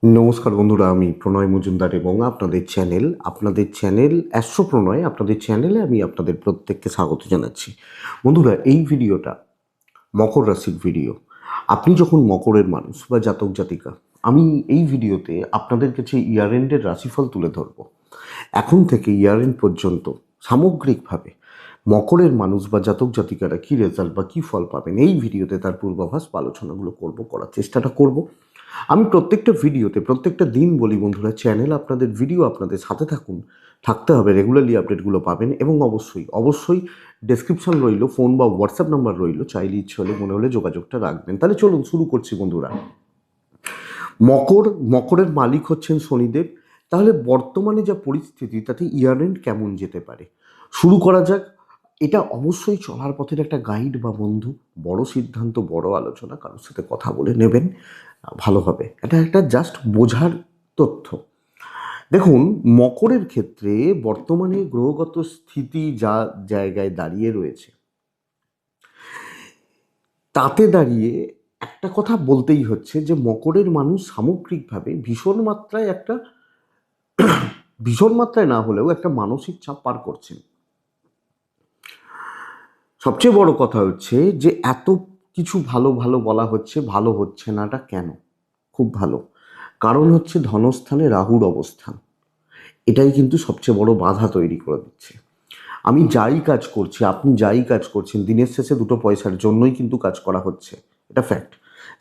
নমস্কার বন্ধুরা, আমি প্রণয় মজুমদার এবং আপনাদের চ্যানেল অ্যাস্ট্রো প্রণয়, আপনাদের চ্যানেলে আমি আপনাদের প্রত্যেককে স্বাগত জানাচ্ছি। বন্ধুরা, এই ভিডিওটা মকর রাশির ভিডিও। আপনি যখন মকরের মানুষ বা জাতক জাতিকা, আমি এই ভিডিওতে আপনাদের কাছে ইয়ার এন্ডের রাশিফল তুলে ধরব। এখন থেকে ইয়ার এন্ড পর্যন্ত সামগ্রিকভাবে মকরের মানুষ বা জাতক জাতিকারা কী রেজাল্ট বা কী ফল পাবেন, এই ভিডিওতে তার পূর্বাভাস বা আলোচনাগুলো করার চেষ্টাটা করব। আমি প্রত্যেকটা ভিডিওতে প্রত্যেকটা দিন বলি বন্ধুরা, চ্যানেল আপনাদের, ভিডিও আপনাদের সাথে থাকতে হবে, রেগুলারলি আপডেটগুলো পাবেন। এবং অবশ্যই অবশ্যই ডেসক্রিপশন রইল, ফোন বা হোয়াটসঅ্যাপ নাম্বার রইল, চাইলে ইচ্ছে হলে মনে হলে যোগাযোগটা রাখবেন। তাহলে চলুন শুরু করছি বন্ধুরা। মকরের মালিক হচ্ছেন শনিদেব। তাহলে বর্তমানে যা পরিস্থিতি, তাতে ইয়ার এন্ড কেমন যেতে পারে শুরু করা যাক। এটা অবশ্যই চলার পথের একটা গাইড বা বন্ধু। বড় সিদ্ধান্ত, বড় আলোচনা কারোর সাথে কথা বলে নেবেন, ভালো হবে। এটা একটা জাস্ট বোঝার তথ্য। দেখুন, মকরের ক্ষেত্রে বর্তমানে গ্রহগত স্থিতি যা জায়গায় দাঁড়িয়ে রয়েছে, তাতে দাঁড়িয়ে একটা কথা বলতেই হচ্ছে যে মকরের মানুষ সামগ্রিকভাবে ভীষণ মাত্রায় না হলেও একটা মানসিক চাপ পার করছেন। সবচেয়ে বড় কথা হচ্ছে যে এত কিছু ভালো ভালো বলা হচ্ছে, ভালো হচ্ছে নাটা কেন? খুব ভালো। কারণ হচ্ছে ধনস্থানে রাহুর অবস্থান। এটাই কিন্তু সবচেয়ে বড় বাধা তৈরি করে দিচ্ছে। আমি যাই কাজ করছি, আপনি যাই কাজ করছেন, দিনের শেষে দুটো পয়সার জন্যই কিন্তু কাজ করা হচ্ছে, এটা ফ্যাক্ট।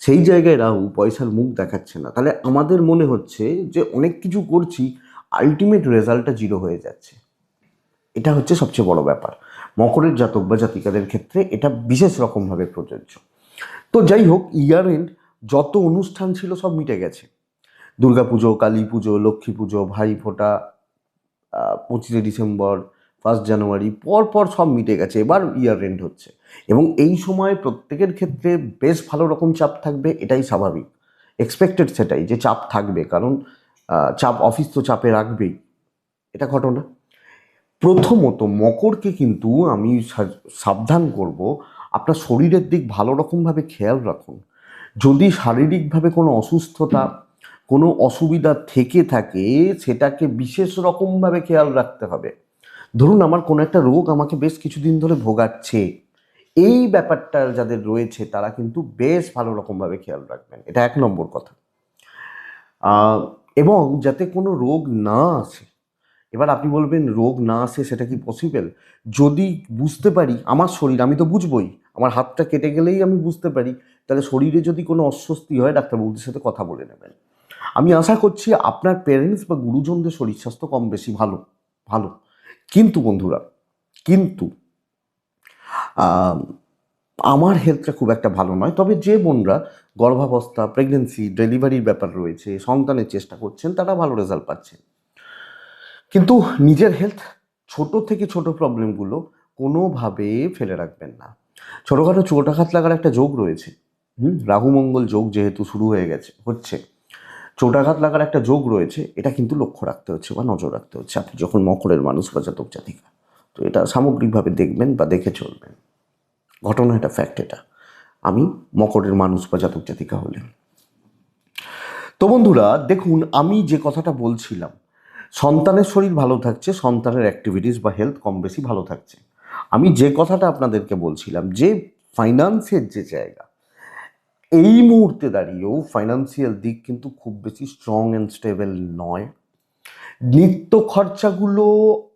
সেই জায়গায় রাহু পয়সার মুখ দেখাচ্ছে না, তাহলে আমাদের মনে হচ্ছে যে অনেক কিছু করছি, আলটিমেট রেজাল্টটা জিরো হয়ে যাচ্ছে। এটা হচ্ছে সবচেয়ে বড় ব্যাপার। মকরের জাতক বা জাতিকাদের ক্ষেত্রে এটা বিশেষ রকমভাবে প্রযোজ্য। তো যাই হোক, ইয়ার এন্ড যত অনুষ্ঠান ছিল সব মিটে গেছে। দুর্গাপুজো, কালী পুজো, লক্ষ্মী পুজো, ভাইফোঁটা, 25শে ডিসেম্বর, 1 জানুয়ারি, পর সব মিটে গেছে। এবার ইয়ার এন্ড হচ্ছে এবং এই সময় প্রত্যেকের ক্ষেত্রে বেশ ভালো রকম চাপ থাকবে, এটাই স্বাভাবিক। এক্সপেক্টেড সেটাই, যে চাপ থাকবে, কারণ চাপ, অফিস তো চাপে রাখবেই, এটা ঘটনা। প্রথমত মকরকে কিন্তু আমি সাবধান করব, আপনার শরীরের দিক ভালো রকমভাবে খেয়াল রাখুন। যদি শারীরিকভাবে কোনো অসুস্থতা, কোনো অসুবিধা থেকে থাকে, সেটাকে বিশেষ রকমভাবে খেয়াল রাখতে হবে। ধরুন আমার কোনো একটা রোগ আমাকে বেশ কিছুদিন ধরে ভোগাচ্ছে, এই ব্যাপারটা যাদের রয়েছে তারা কিন্তু বেশ ভালো রকমভাবে খেয়াল রাখবেন, এটা 1 নম্বর কথা। আহ, এবং যাতে কোনো রোগ না আসে। এবার আপনি বলবেন রোগ না আসে সেটা কি পসিবল? যদি বুঝতে পারি আমার শরীর, আমি তো বুঝবই, আমার হাতটা কেটে গেলেই আমি বুঝতে পারি, তাহলে শরীরে যদি কোনো অস্বস্তি হয় ডাক্তারবাবুদের সাথে কথা বলে নেবেন। আমি আশা করছি আপনার প্যারেন্টস বা গুরুজনদের শরীর স্বাস্থ্য কম বেশি ভালো ভালো। কিন্তু বন্ধুরা, কিন্তু আহ, আমার হেলথটা খুব একটা ভালো নয়। তবে যে বোনরা গর্ভাবস্থা, প্রেগনেন্সি, ডেলিভারির ব্যাপার রয়েছে, সন্তানের চেষ্টা করছেন, তারা ভালো রেজাল্ট পাচ্ছেন। কিন্তু নিজের হেলথ, ছোট থেকে ছোট প্রবলেমগুলো কোনোভাবে ফেলে রাখবেন না। ছোটোখাটো চোটাঘাত লাগার একটা যোগ রয়েছে। রাহু মঙ্গল যোগ যেহেতু শুরু হচ্ছে, চোটাঘাত লাগার একটা যোগ রয়েছে, এটা কিন্তু লক্ষ্য রাখতে হচ্ছে বা নজর রাখতে হচ্ছে আপনি যখন মকরের মানুষ বা জাতক জাতিকা। তো এটা সামগ্রিকভাবে দেখবেন বা দেখে চলবেন। ঘটনা, এটা ফ্যাক্ট। এটা আমি মকরের মানুষ বা জাতক জাতিকা হলে। তো বন্ধুরা দেখুন, আমি যে কথাটা বলছিলাম, সন্তানের শরীর ভালো থাকছে, সন্তানের অ্যাক্টিভিটিস বা হেলথ কম বেশি ভালো থাকছে। আমি যে কথাটা আপনাদেরকে বলছিলাম, যে ফাইন্যান্সের যে জায়গা, এই মুহূর্তে দাঁড়িয়েও ফাইন্যান্সিয়াল দিক কিন্তু খুব বেশি স্ট্রং অ্যান্ড স্টেবল নয়। নিত্য খরচাগুলো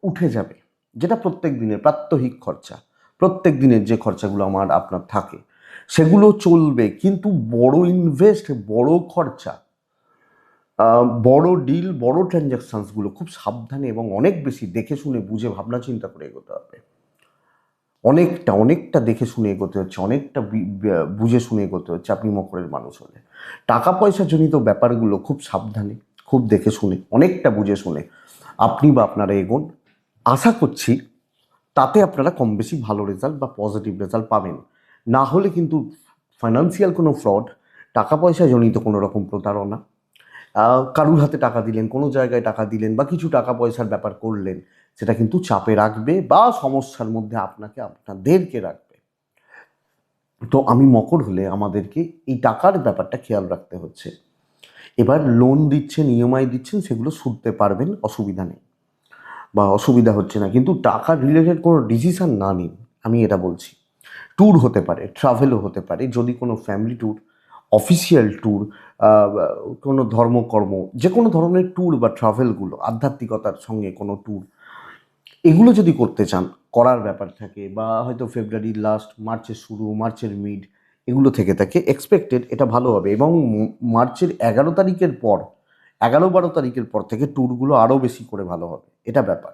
উঠে যাবে, যেটা প্রত্যেক দিনের প্রাত্যহিক খরচা, প্রত্যেক দিনের যে খরচাগুলো আমার আপনার থাকে, সেগুলো চলবে। কিন্তু বড় ইনভেস্ট, বড় খরচা, বড় ডিল, বড় ট্রানজ্যাকশানসগুলো খুব সাবধানে এবং অনেক বেশি দেখে শুনে বুঝে ভাবনা চিন্তা করে এগোতে হবে। অনেকটা দেখে শুনে এগোতে হচ্ছে, অনেকটা বুঝে শুনে এগোতে হচ্ছে আপনি মকরের মানুষ হলে। টাকা পয়সা জনিত ব্যাপারগুলো খুব সাবধানে, খুব দেখে শুনে, অনেকটা বুঝে শুনে আপনি বা আপনারা এগোন। আশা করছি তাতে আপনারা কম বেশি ভালো রেজাল্ট বা পজিটিভ রেজাল্ট পাবেন। না হলে কিন্তু ফাইন্যান্সিয়াল কোনো ফ্রড, টাকা পয়সা জনিত কোনো রকম প্রতারণা, কারুর হাতে টাকা দিলেন, কোনো জায়গায় টাকা দিলেন বা কিছু টাকা পয়সার ব্যাপার করলেন, সেটা কিন্তু চাপে রাখবে বা সমস্যার মধ্যে আপনাদেরকে রাখবে। তো আমি মকর হলে আমাদেরকে এই টাকার ব্যাপারটা খেয়াল রাখতে হচ্ছে। এবার লোন দিচ্ছেন, ইএমআই দিচ্ছেন, সেগুলো শুধতে পারবেন, অসুবিধা নেই বা অসুবিধা হচ্ছে না, কিন্তু টাকা রিলেটেড কোনো ডিসিশন না নিন, আমি এটা বলছি। ট্যুর হতে পারে, ট্রাভেলও হতে পারে, যদি কোনো ফ্যামিলি ট্যুর, অফিসিয়াল ট্যুর, কোনো ধর্মকর্ম, যে কোনো ধরনের ট্যুর বা ট্রাভেলগুলো, আধ্যাত্মিকতার সঙ্গে কোনো ট্যুর, এগুলো যদি করতে চান, করার ব্যাপার থাকে, বা হয়তো ফেব্রুয়ারির লাস্ট, মার্চের শুরু, মার্চের মিড, এগুলো থেকে থাকে, এক্সপেক্টেড এটা ভালো হবে। এবং মার্চের 11 তারিখের পর, 11-12 তারিখের পর থেকে ট্যুরগুলো আরও বেশি করে ভালো হবে, এটা ব্যাপার।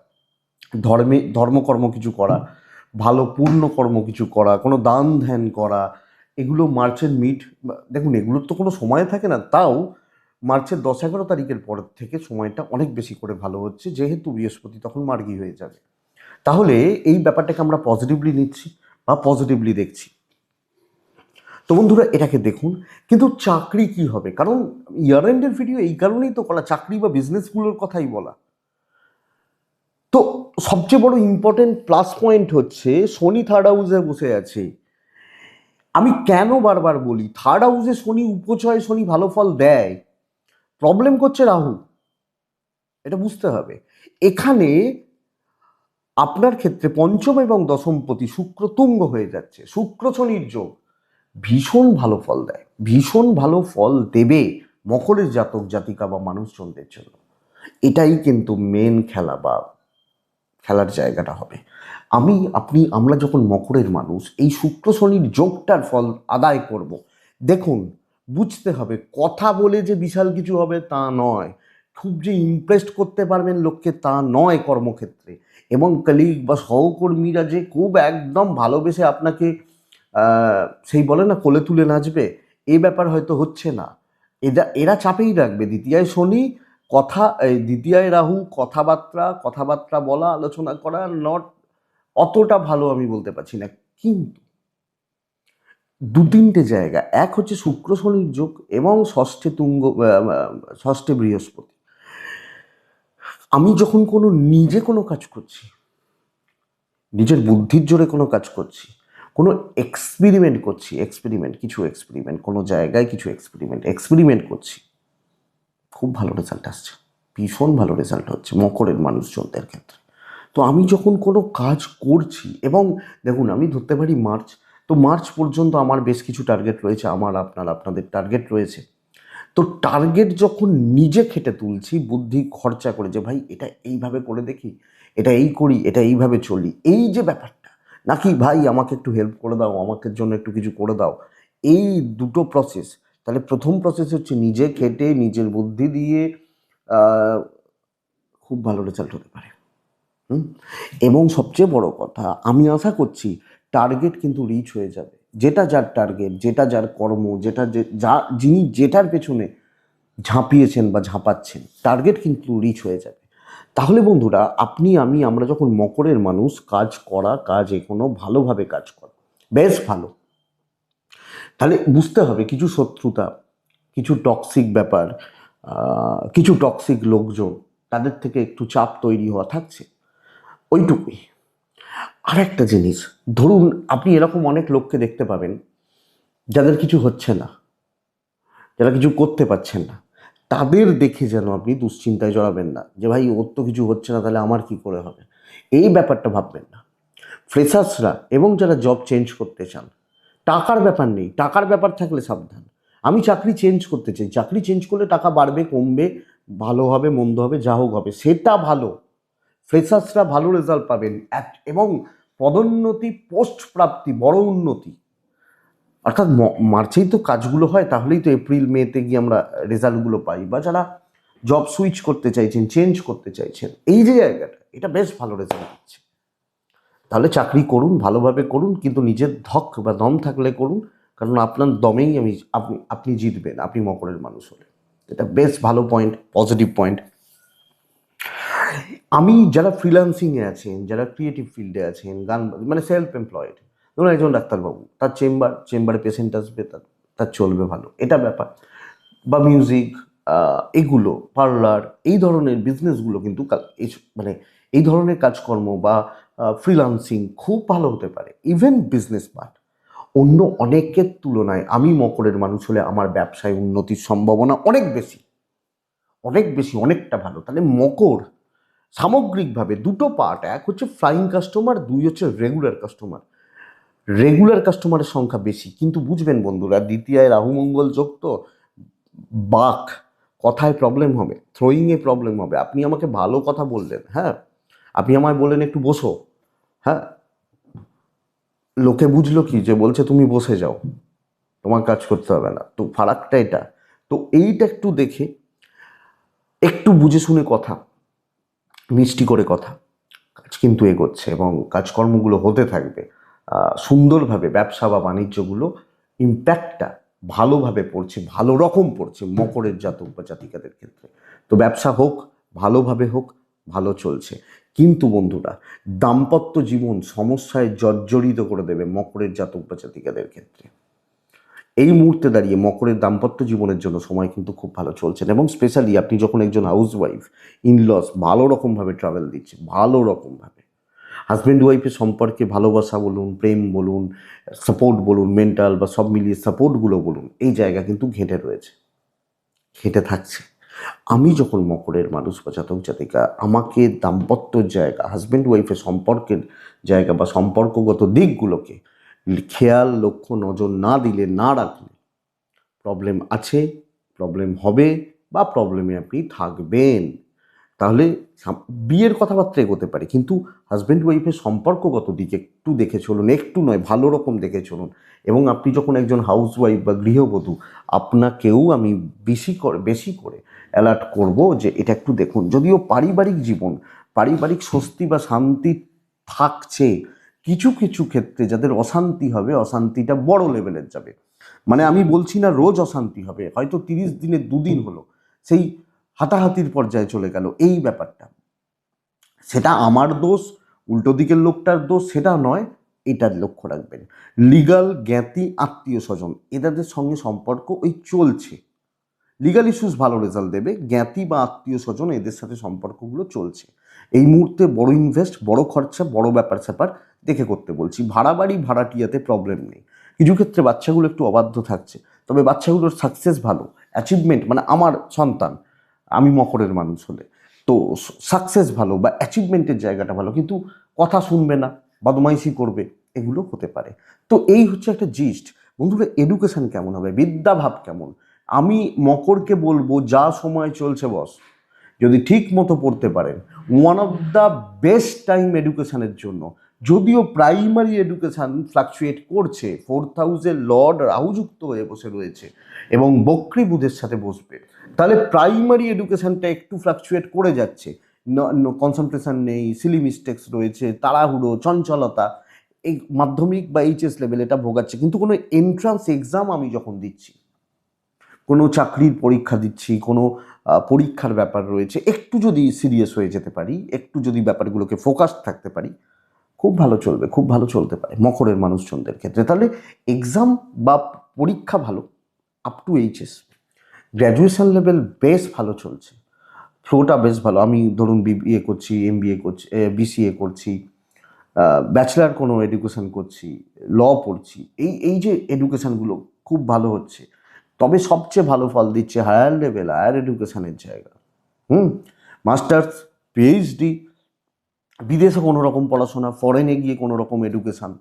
ধর্মকর্ম কিছু করা, ভালো পূর্ণকর্ম কিছু করা, কোনো দান ধ্যান করা, এগুলো মার্চের মিড, দেখুন এগুলোর তো কোনো সময় থাকে না, তাও মার্চের 10-11 তারিখের পর থেকে সময়টা অনেক বেশি করে ভালো হচ্ছে, যেহেতু বৃহস্পতি তখন মার্গী হয়ে যাবে। তাহলে এই ব্যাপারটাকে আমরা পজিটিভলি নিচ্ছি বা পজিটিভলি দেখছি। তো বন্ধুরা এটাকে দেখুন। কিন্তু চাকরি কি হবে, কারণ ইয়ার এন্ডের ভিডিও এই কারণেই তো করা, চাকরি বা বিজনেসগুলোর কথাই বলা। তো সবচেয়ে বড় ইম্পর্টেন্ট প্লাস পয়েন্ট হচ্ছে শনি থার্ড হাউসে বসে আছে। আমি কেন বারবার বলি থার্ড হাউসে শনি উপচয়, শনি ভালো ফল দেয়, প্রবলেম করছে রাহু, এটা বুঝতে হবে। এখানে আপনার ক্ষেত্রে পঞ্চম এবং দশমপতি শুক্র তুঙ্গ হয়ে যাচ্ছে, শুক্র শনির যোগ ভীষণ ভালো ফল দেয়, ভীষণ ভালো ফল দেবে মকরের জাতক জাতিকা বা মানুষজনদের জন্য। এটাই কিন্তু মেন খেলা বা খেলার জায়গাটা হবে। আমরা যখন মকরের মানুষ এই শুক্র শনির যোগটার ফল আদায় করব, দেখুন বুঝতে হবে, কথা বলে যে বিশাল কিছু হবে তা নয়, খুব যে ইমপ্রেসড করতে পারবেন লোককে তা নয় কর্মক্ষেত্রে, এবং কলিগ বা সহকর্মীরা যে খুব একদম ভালোবেসে আপনাকে সেই বলে না কোলে তুলে নাচবে, এই ব্যাপার হয়তো হচ্ছে না। এরা চাপেই রাখবে, দ্বিতীয়ায় শনি, দ্বিতীয়ায় রাহু, কথাবার্তা বলা, আলোচনা করা নট অতটা ভালো আমি বলতে পারছি না। কিন্তু 2-3টে জায়গা, এক হচ্ছে শুক্র শনির যোগ এবং ষষ্ঠে বৃহস্পতি। আমি যখন নিজে কোনো কাজ করছি, নিজের বুদ্ধির জোরে কোনো কাজ করছি, কোনো এক্সপেরিমেন্ট কোনো জায়গায় কিছু এক্সপেরিমেন্ট করছি, খুব ভালো রেজাল্ট আসছে, ভীষণ ভালো রেজাল্ট হচ্ছে মকরের মানুষজনদের ক্ষেত্রে। তো আমি যখন কোনো কাজ করছি, এবং দেখুন আমি ধরতে পারি মার্চ, তো মার্চ পর্যন্ত আমার বেশ কিছু টার্গেট রয়েছে, আপনাদের টার্গেট রয়েছে। তো টার্গেট যখন নিজে খেটে তুলছি, বুদ্ধি খরচা করে, যে ভাই এটা এইভাবে করে দেখি, এটা এই করি, এটা এইভাবে চলি, এই যে ব্যাপারটা, নাকি ভাই আমাকে একটু হেল্প করে দাও, আমাকে জন্য একটু কিছু করে দাও, এই দুটো প্রসেস। তাহলে প্রথম প্রসেস হচ্ছে নিজে খেটে নিজের বুদ্ধি দিয়ে খুব ভালো রেজাল্ট হতে পারে। এবং সবচেয়ে বড় কথা, আমি আশা করছি টার্গেট কিন্তু রিচ হয়ে যাবে, যেটা যার টার্গেট, যেটা যার কর্ম, যিনি যেটার পেছনে ঝাঁপিয়েছেন বা ঝাঁপাচ্ছেন, টার্গেট কিন্তু রিচ হয়ে যাবে। তাহলে বন্ধুরা আমরা যখন মকরের মানুষ, কাজ এখনো ভালোভাবে কাজ করা বেশ ভালো। তাহলে বুঝতে হবে কিছু শত্রুতা, কিছু টক্সিক ব্যাপার, কিছু টক্সিক লোকজন, তাদের থেকে একটু চাপ তৈরি হওয়া থাকছে, ওইটুকুই। আর একটা জিনিস, ধরুন আপনি এরকম অনেক লোককে দেখতে পাবেন যাদের কিছু হচ্ছে না, যারা কিছু করতে পারছেন না, তাদের দেখে যেন আপনি দুশ্চিন্তায় জড়াবেন না, যে ভাই ওর তো কিছু হচ্ছে না, তাহলে আমার কি করে হবে, এই ব্যাপারটা ভাববেন না। ফ্রেশার্সরা এবং যারা জব চেঞ্জ করতে চান, টাকার ব্যাপার নেই, টাকার ব্যাপার থাকলে সাবধান। আমি চাকরি চেঞ্জ করতে চাই, চাকরি চেঞ্জ করলে টাকা বাড়বে কমবে, ভালো হবে মন্দ হবে, যা হোক হবে, সেটা ভালো, ফ্রেশার্সরা ভালো রেজাল্ট পাবেন, এবং পদোন্নতি, পোস্ট প্রাপ্তি, বড় উন্নতি, অর্থাৎ মার্চেই তো কাজগুলো হয়, তাহলেই তো এপ্রিল মেতে গিয়ে আমরা রেজাল্টগুলো পাই। বা যারা জব সুইচ করতে চাইছেন, চেঞ্জ করতে চাইছেন, এই যে জায়গাটা, এটা বেশ ভালো রেজাল্ট হচ্ছে। তাহলে চাকরি করুন, ভালোভাবে করুন, কিন্তু নিজের ধক বা দম থাকলে করুন, কারণ আপনার দমেই আপনি জিতবেন, আপনি মকরের মানুষ হলে। এটা বেশ ভালো পয়েন্ট, পজিটিভ পয়েন্ট। যারা ফ্রিল্যান্সিংয়ে আছেন, যারা ক্রিয়েটিভ ফিল্ডে আছেন, মানে সেলফ এমপ্লয়েড, ধরুন একজন ডাক্তারবাবু, তার চেম্বারে পেশেন্ট আসবে, তার চলবে ভালো, এটা ব্যাপার। বা মিউজিক, এগুলো, পার্লার, এই ধরনের বিজনেসগুলো কিন্তু মানে এই ধরনের কাজকর্ম বা ফ্রিল্যান্সিং খুব ভালো হতে পারে। ইভেন বিজনেস পার্ট, অন্য অনেকের তুলনায় আমি মকরের মানুষ হলে আমার ব্যবসায় উন্নতির সম্ভাবনা অনেক বেশি। অনেক বেশি, অনেকটা ভালো। তাহলে মকর সামগ্রিকভাবে দুটো পার্ট, এক হচ্ছে ফ্লাইং কাস্টমার, দুই হচ্ছে রেগুলার কাস্টমার। রেগুলার কাস্টমারের সংখ্যা বেশি, কিন্তু বুঝবেন বন্ধুরা, দ্বিতীয়ায় রাহু মঙ্গল যোগ তো বাক, কথায় প্রবলেম হবে, থ্রোয়িংয়ে প্রবলেম হবে। আপনি আমাকে ভালো কথা বললেন, হ্যাঁ, আপনি আমায় বললেন একটু বসো, হ্যাঁ, লোকে বুঝলো কি যে বলছে তুমি বসে যাও, তোমার কাজ করতে হবে না। তো ফারাকটা এটা। তো এইটা একটু দেখে, একটু বুঝে শুনে কথা, মিষ্টি করে কথা, কাজ কিন্তু এগোচ্ছে এবং কাজকর্মগুলো হতে থাকবে সুন্দরভাবে। ব্যবসা বা বাণিজ্যগুলো ইম্প্যাক্টটা ভালোভাবে পড়ছে, ভালো রকম পড়ছে মকরের জাতক বা জাতিকাদের ক্ষেত্রে। তো ব্যবসা হোক, ভালোভাবে হোক, ভালো চলছে। কিন্তু বন্ধুরা, দাম্পত্য জীবন সমস্যায় জর্জরিত করে দেবে মকরের জাতক বা জাতিকাদের ক্ষেত্রে। এই মুহূর্তে দাঁড়িয়ে মকরের দাম্পত্য জীবনের জন্য সময় কিন্তু খুব ভালো চলছে এবং স্পেশালি আপনি যখন একজন হাউসওয়াইফ, ইনলস ভালো রকমভাবে ট্রাভেল দিচ্ছে, ভালো রকমভাবে হাজব্যান্ড ওয়াইফের সম্পর্কে ভালোবাসা বলুন, প্রেম বলুন, সাপোর্ট বলুন, মেন্টাল বা সব মিলিয়ে সাপোর্টগুলো বলুন, এই জায়গা কিন্তু ঘেঁটে রয়েছে, ঘেঁটে থাকছে। আমি যখন মকরের মানুষ বা জাতক জাতিকা, আমাকে দাম্পত্য জায়গা, হাজব্যান্ড ওয়াইফের সম্পর্কের জায়গা বা সম্পর্কগত দিকগুলোকে খেয়াল, লক্ষ্য, নজর না দিলে, না রাখলে প্রবলেম আছে, প্রবলেম হবে বা প্রবলেমে আপনি থাকবেন। তাহলে বিয়ের কথাবার্তা এগোতে পারে, কিন্তু হাজব্যান্ড ওয়াইফের সম্পর্কগত দিকে একটু দেখে চলুন, একটু নয় ভালো রকম দেখে চলুন। এবং আপনি যখন একজন হাউসওয়াইফ বা গৃহবধূ, আপনাকেও আমি বেশি করে অ্যালার্ট করব যে এটা একটু দেখুন। যদিও পারিবারিক জীবন, পারিবারিক স্বস্তি বা শান্তি থাকছে, কিছু কিছু ক্ষেত্রে যাদের অশান্তি হবে, অশান্তিটা বড় লেভেলের যাবে। মানে আমি বলছি না রোজ অশান্তি হবে, হয়তো 30 দিনে 2 দিন হলো, সেই হাতাহাতির পর্যায়ে চলে গেল, এই ব্যাপারটা, সেটা আমার দোষ, উল্টো দিকের লোকটার দোষ সেটা নয়, এটার লক্ষ্য রাখবেন। লিগাল, জ্ঞাতি, আত্মীয় স্বজন এদের সঙ্গে সম্পর্ক ওই চলছে, লিগাল ইস্যুস ভালো রেজাল্ট দেবে, জ্ঞাতি বা আত্মীয় স্বজন এদের সাথে সম্পর্কগুলো চলছে। এই মুহূর্তে বড় ইনভেস্ট, বড় খরচা, বড় ব্যাপার স্যাপার দেখে করতে বলছি। ভাড়া বাড়ি, ভাড়াটিয়াতে প্রবলেম নেই। কিছু ক্ষেত্রে বাচ্চাগুলো একটু অবাধ্য থাকছে, তবে বাচ্চাগুলোর সাকসেস ভালো, অ্যাচিভমেন্ট, মানে আমার সন্তান, আমি মকরের মানুষ হলে তো সাকসেস ভালো বা অ্যাচিভমেন্টের জায়গাটা ভালো, কিন্তু কথা শুনবে না, বদমাইশি করবে, এগুলো হতে পারে। তো এই হচ্ছে একটা জিস্ট। বন্ধুরা, এডুকেশন কেমন হবে, বিদ্যাভাব কেমন, আমি মকরকে বলবো যা সময় চলছে বস, যদি ঠিক মতো পড়তে পারেন, one of the best time এডুকেশনের জন্য। যদিও প্রাইমারি এডুকেশন ফ্লাকচুয়েট করছে, 4th হাউসে লর্ড রাহুযুক্ত হয়ে বসে রয়েছে এবং বক্রী বুধের সাথে বসবে, তাহলে প্রাইমারি এডুকেশনটা একটু ফ্লাকচুয়েট করে যাচ্ছে, কনসেন্ট্রেশন নেই, সিলি মিস্টেক্স রয়েছে, তাড়াহুড়ো, চঞ্চলতা, এই মাধ্যমিক বা এইচএস লেভেল এটা ভোগাচ্ছে। কিন্তু কোনো এন্ট্রান্স এক্সাম আমি যখন দিচ্ছি, কোনো চাকরির পরীক্ষা দিচ্ছি, কোনো পরীক্ষার ব্যাপার রয়েছে, একটু যদি সিরিয়াস হয়ে যেতে পারি, একটু যদি ব্যাপারগুলোকে ফোকাস থাকতে পারি, খুব ভালো চলবে, খুব ভালো চলতে পারে মকরের মানুষজনদের ক্ষেত্রে। তাহলে এক্সাম বা পরীক্ষা ভালো, up to HS. Graduation level বেশ ভালো চলছে, ফ্লোটা বেশ ভালো। আমি ধরুন বিবিএ করছি, এমবিএ করছি, বিসিএ করছি, ব্যাচেলার কোনো এডুকেশন করছি, ল পড়ছি, এই এই যে এডুকেশানগুলো খুব ভালো হচ্ছে। তবে সবচেয়ে ভালো ফল দিচ্ছে হায়ার লেভেল, হায়ার এডুকেশানের জায়গা, মাস্টার্স, পিএইচডি, বিদেশে কোনো রকম পড়াশোনা, ফরেনে গিয়ে কোনো রকম এডুকেশান,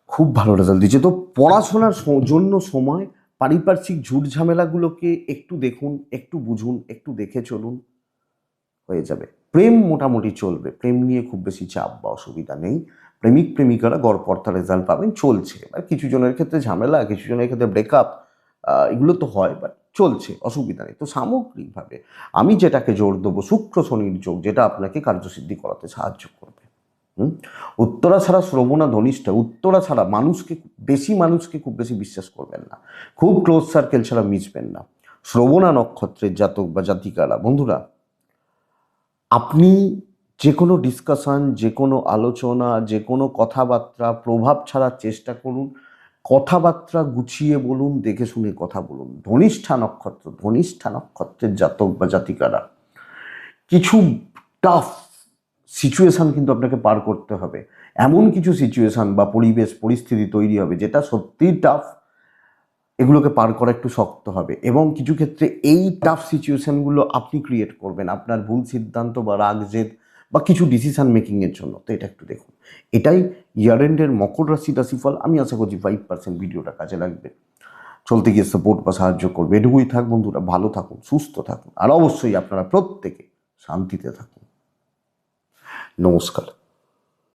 খুব ভালো রেজাল্ট দিচ্ছে। তো পড়াশোনার জন্য সময়, পারিপার্শ্বিক ঝুট ঝামেলাগুলোকে একটু দেখুন, একটু বুঝুন, একটু দেখে চলুন, হয়ে যাবে। প্রেম মোটামুটি চলবে, প্রেম নিয়ে খুব বেশি চাপ বা অসুবিধা নেই। প্রেমিক প্রেমিকারা গড়পড়তা রেজাল্ট পাবেন, চলছে। এবার কিছু জনের ক্ষেত্রে ঝামেলা, কিছু জনের ক্ষেত্রে ব্রেকআপ, এগুলো তো হয়, বাট চলছে, অসুবিধা নেই। তো সামগ্রিকভাবে আমি যেটাকে জোর দেবো, শুক্র শনির যোগ, যেটা আপনাকে কার্যসিদ্ধি করাতে সাহায্য করবে। উত্তরা ছাড়া শ্রবণা ধনিষ্ঠা, উত্তরা ছাড়া মানুষকে খুব বেশি বিশ্বাস করবেন না, খুব ক্লোজ সার্কেল ছাড়া মিশবেন না। শ্রবণা নক্ষত্রের জাতক বা জাতিকারা, বন্ধুরা, আপনি যে কোনো ডিসকাশন, যে কোনো আলোচনা, যে কোনো কথাবার্তা প্রভাব ছাড়ার চেষ্টা করুন, কথাবার্তা গুছিয়ে বলুন, দেখে শুনে কথা বলুন। ধনিষ্ঠা নক্ষত্রের জাতক বা জাতিকারা, কিছু টাফ সিচুয়েশান কিন্তু আপনাকে পার করতে হবে। এমন কিছু সিচুয়েশান বা পরিবেশ পরিস্থিতি তৈরি হবে যেটা সত্যিই টাফ, এগুলোকে পার করা একটু শক্ত হবে এবং কিছু ক্ষেত্রে এই টাফ সিচুয়েশনগুলো আপনি ক্রিয়েট করবেন আপনার ভুল সিদ্ধান্ত বা রাগ জেদ বা কিছু ডিসিশন মেকিংয়ের জন্য। তো এটা একটু দেখুন। এটাই ইয়ার এন্ডের মকর রাশিফল। আমি আশা করছি 5% ভিডিওটা কাজে লাগবে, চলতে গিয়ে সাপোর্ট বা সাহায্য করবে। এটুকুই থাক বন্ধুরা, ভালো থাকুন, সুস্থ থাকুন, আর অবশ্যই আপনারা প্রত্যেকে শান্তিতে থাকুন। নমস্কার।